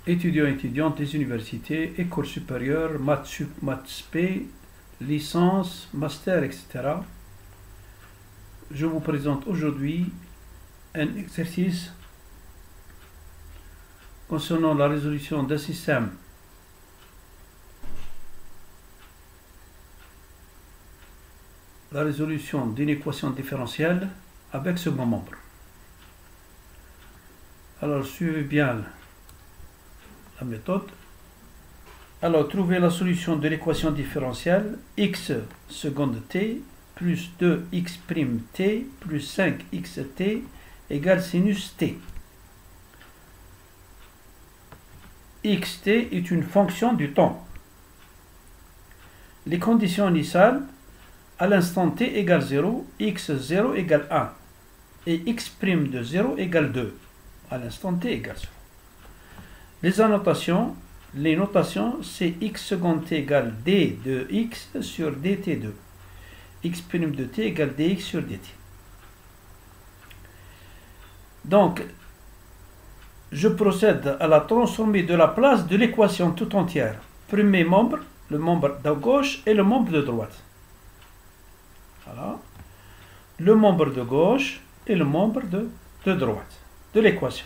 étudiants et étudiantes des universités, écoles supérieures, maths spé, licence, master, etc. Je vous présente aujourd'hui un exercice concernant la résolution d'un système la résolution d'une équation différentielle avec second membre. Alors suivez bien la méthode. Alors trouvez la solution de l'équation différentielle x seconde t plus 2x' t plus 5xt égale sinus t. xt est une fonction du temps. Les conditions initiales: à l'instant t égale 0, x0 égale 1 et x' de 0 égale 2 à l'instant t égale 0. Les annotations, les notations, c'est x seconde t égale d de x sur dt2, x' de t égale dx sur dt. Donc, je procède à la transformée de la place de l'équation tout entière. Premier membre, le membre de gauche et le membre de droite. Voilà. Le membre de gauche et le membre de droite de l'équation.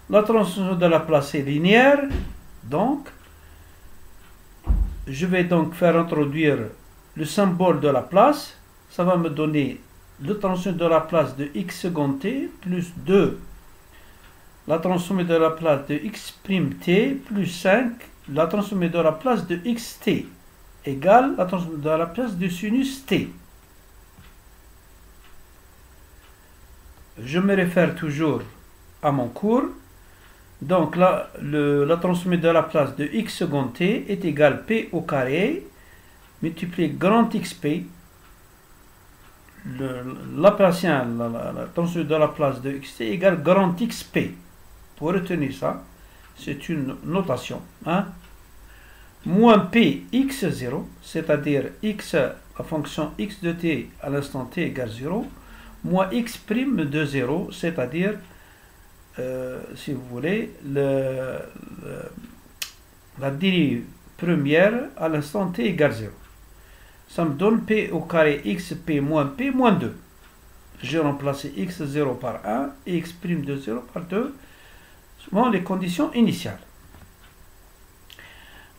La transformation de la place est linéaire, donc je vais donc faire introduire le symbole de la place. Ça va me donner le transformé de la place de x seconde t plus 2, la transformée de la place de x' t plus 5, la transformée de la place de xt égale la transformée de la place de sinus t. Je me réfère toujours à mon cours. Donc là, la transformée de la place de x seconde t est égale p au carré multiplié grand xp. La transformée de la place de xt égale grand xp. Pour retenir ça, c'est une notation. Hein? Moins p x0, c'est-à-dire x, la fonction x de t à l'instant t égale 0, moins x' de 0, c'est-à-dire, si vous voulez, la dérive première à l'instant t égale 0. Ça me donne p au carré xp moins p moins 2. J'ai remplacé x0 par 1 et x' de 0 par 2, selon les conditions initiales.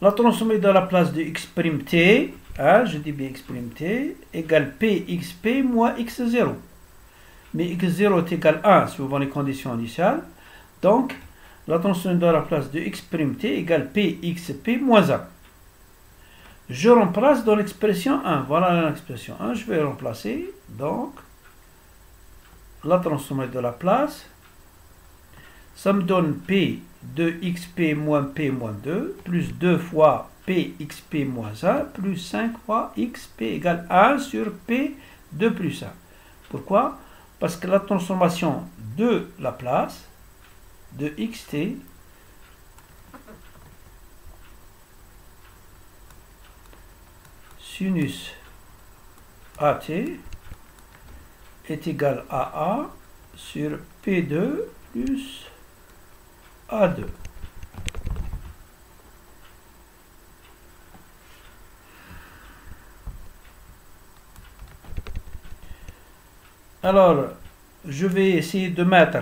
La transformée de la place de x' t, hein, je dis bien x' t, égale p xp moins x0. Mais x0 est égal à 1 suivant les conditions initiales. Donc, la transformée de la place de x' t égale p xp moins 1. Je remplace dans l'expression 1. Voilà l'expression 1. Je vais remplacer. Donc, la transformée de la place. Ça me donne p de xp moins p moins 2 plus 2 fois p xp moins 1 plus 5 fois xp égale 1 sur p 2 plus 1. Pourquoi? Parce que la transformation de la place de xt sinus at est égal à a sur p2 plus a2. Alors, je vais essayer de mettre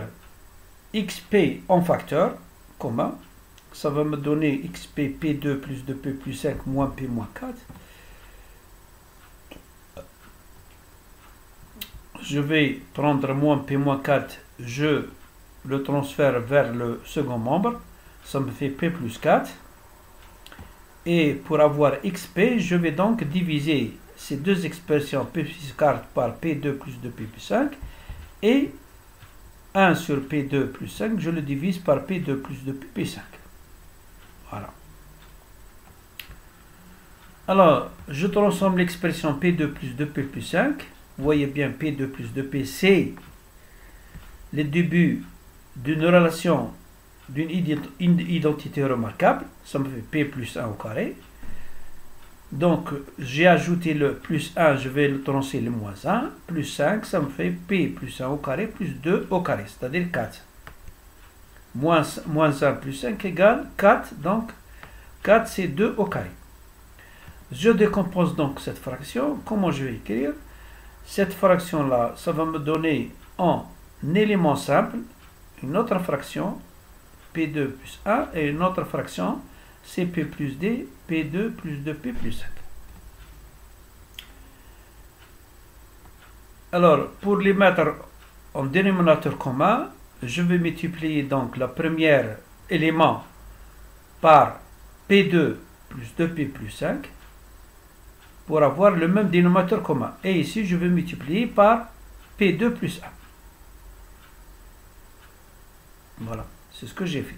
xp en facteur commun. Ça va me donner xp p2 plus 2p plus 5 moins p moins 4. Je vais prendre moins p moins 4, je le transfère vers le second membre. Ça me fait p plus 4. Et pour avoir xp, je vais donc diviser ces deux expressions p plus 4 par p2 plus 2p plus 5 et 1 sur p2 plus 5, je le divise par p2 plus 2p plus 5. Voilà. Alors, je transforme l'expression p2 plus 2p plus 5. Vous voyez bien p2 plus 2p, c'est le début d'une relation, d'une identité remarquable. Ça me fait p plus 1 au carré. Donc, j'ai ajouté le plus 1, je vais le transformer le moins 1, plus 5, ça me fait p plus 1 au carré, plus 2 au carré, c'est-à-dire 4. moins 1 plus 5 égale 4, donc 4 c'est 2 au carré. Je décompose donc cette fraction. Comment je vais écrire? Cette fraction-là, ça va me donner en élément simple une autre fraction, P2 plus 1, et une autre fraction, CP plus D, P2 plus 2P plus 5. Alors, pour les mettre en dénominateur commun, je vais multiplier donc le premier élément par P2 plus 2P plus 5 pour avoir le même dénominateur commun. Et ici, je vais multiplier par P2 plus 1. Voilà, c'est ce que j'ai fait.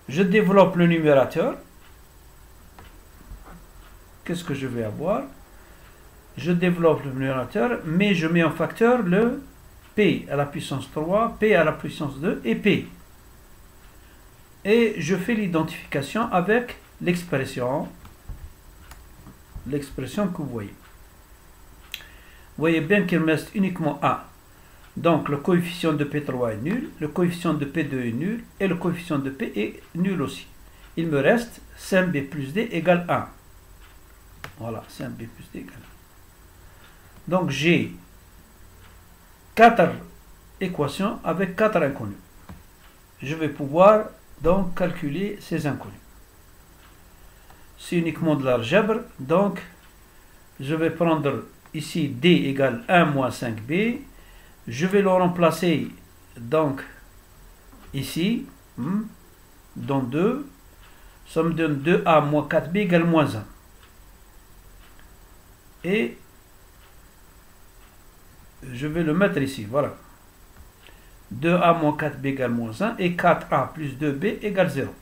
Je développe le numérateur. Qu'est-ce que je vais avoir? Je développe le numérateur, mais je mets en facteur le P à la puissance 3, P à la puissance 2 et P. Et je fais l'identification avec l'expression que vous voyez. Vous voyez bien qu'il me reste uniquement 1. Donc le coefficient de P3 est nul, le coefficient de P2 est nul, et le coefficient de P est nul aussi. Il me reste 5B plus D égale 1. Voilà, 5B plus D égale 1. Donc j'ai 4 équations avec 4 inconnus. Je vais pouvoir donc calculer ces inconnus. C'est uniquement de l'algèbre, donc je vais prendre ici D égale 1 moins 5B. Je vais le remplacer donc ici dans 2. Ça me donne 2A moins 4B égale moins 1. Et je vais le mettre ici, voilà. 2A moins 4B égale moins 1 et 4A plus 2B égale 0.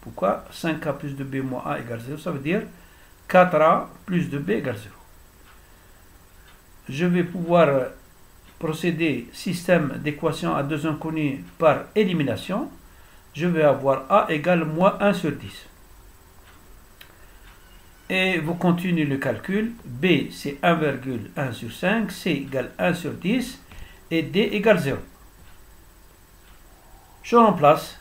Pourquoi 5A plus 2B moins A égale 0? Ça veut dire 4A plus 2B égale 0. Je vais pouvoir procéder système d'équations à deux inconnus par élimination. Je vais avoir A égale moins 1 sur 10. Et vous continuez le calcul. B c'est 1,1 sur 5, C égale 1 sur 10 et D égale 0. Je remplace.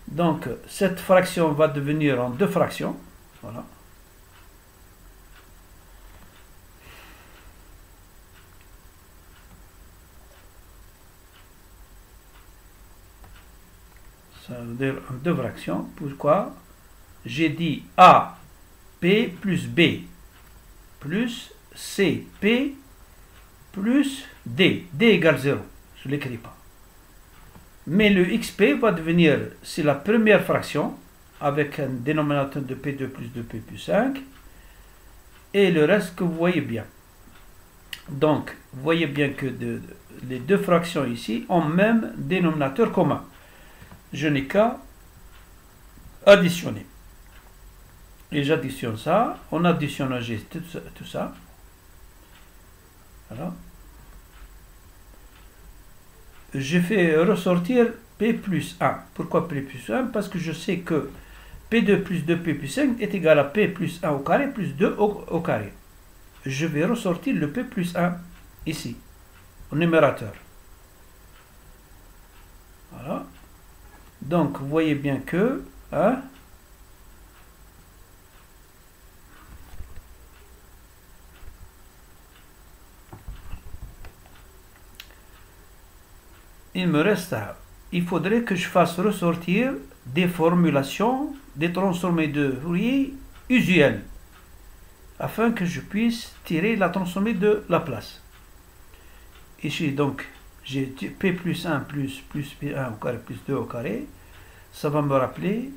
Donc cette fraction va devenir en deux fractions. Voilà. Ça veut dire en deux fractions. Pourquoi? J'ai dit A, P plus B plus C, P plus D. D égale 0. Je ne l'écris pas. Mais le XP va devenir, c'est la première fraction, avec un dénominateur de P2 plus 2P plus 5. Et le reste que vous voyez bien. Donc, vous voyez bien que les deux fractions ici ont même dénominateur commun. Je n'ai qu'à additionner. Et j'additionne ça. On additionne tout ça. Voilà. Je fais ressortir P plus 1. Pourquoi P plus 1? Parce que je sais que P2 plus 2P plus 5 est égal à P plus 1 au carré plus 2 au carré. Je vais ressortir le P plus 1 ici, au numérateur. Voilà. Donc, vous voyez bien que il me reste ça. Il faudrait que je fasse ressortir des formulations des transformés de Fourier usuels afin que je puisse tirer la transformée de Laplace. Ici, donc, j'ai P plus 1 plus P1 au carré plus 2 au carré. Ça va me rappeler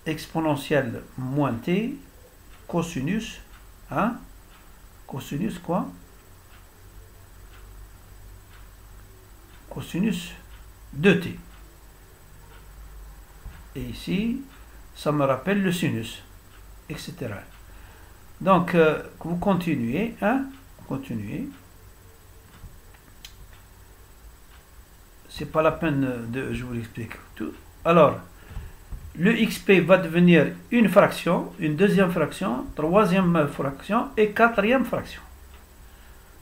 exponentielle moins T cosinus, cosinus quoi? Cosinus 2T. Et ici, ça me rappelle le sinus, etc. Donc, vous continuez, continuez. C'est pas la peine de je vous l'explique tout. Alors, le xp va devenir une fraction, une deuxième fraction, troisième fraction et quatrième fraction.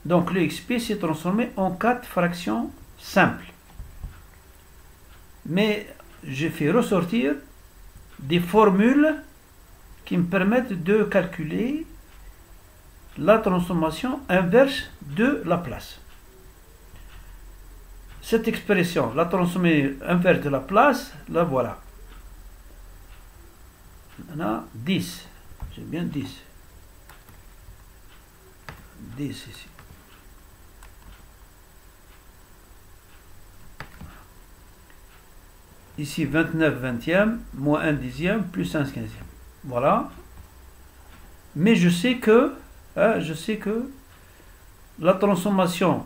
Donc le xp s'est transformé en 4 fractions simples. Mais j'ai fait ressortir des formules qui me permettent de calculer la transformation inverse de Laplace. Cette expression, la transformée inverse de Laplace, la voilà. Maintenant, 10. J'ai bien 10. 10 ici. Ici, 29 vingtième, moins 1 dixième, plus 1 quinzième. Voilà. Mais je sais que la transformation,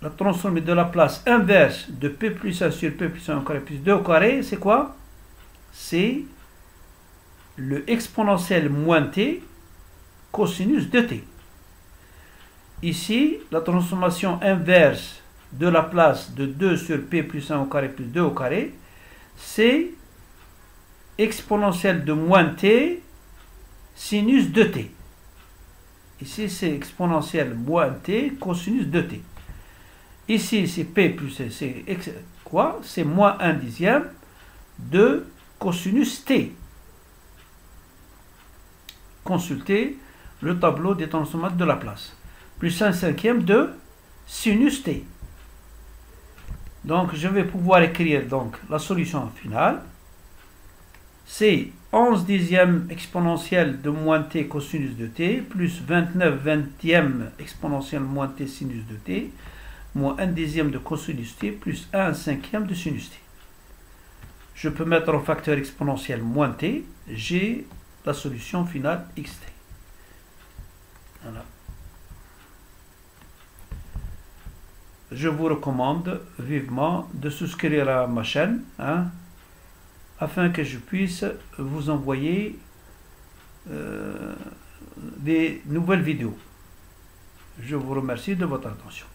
la transformée de Laplace inverse de p plus 1 sur p plus 1 au carré plus 2 au carré, c'est quoi? C'est le exponentiel moins t cosinus de t. Ici, la transformation inverse de Laplace de 2 sur p plus 1 au carré plus 2 au carré, c'est exponentielle de moins t sinus de t. Ici, c'est exponentielle moins t cosinus de t. Ici, c'est p plus c, c'est quoi? C'est moins 1 dixième de cosinus t. Consultez le tableau des transformats de Laplace. Plus 1 cinquième de sinus t. Donc, je vais pouvoir écrire donc la solution finale. C'est 11 dixième exponentielle de moins t cosinus de t, plus 29 vingtième exponentielle moins t sinus de t, moins 1 dixième de cosinus t, plus 1 cinquième de sinus t. Je peux mettre en facteur exponentiel moins t, j'ai la solution finale xt. Voilà. Je vous recommande vivement de souscrire à ma chaîne, afin que je puisse vous envoyer des nouvelles vidéos. Je vous remercie de votre attention.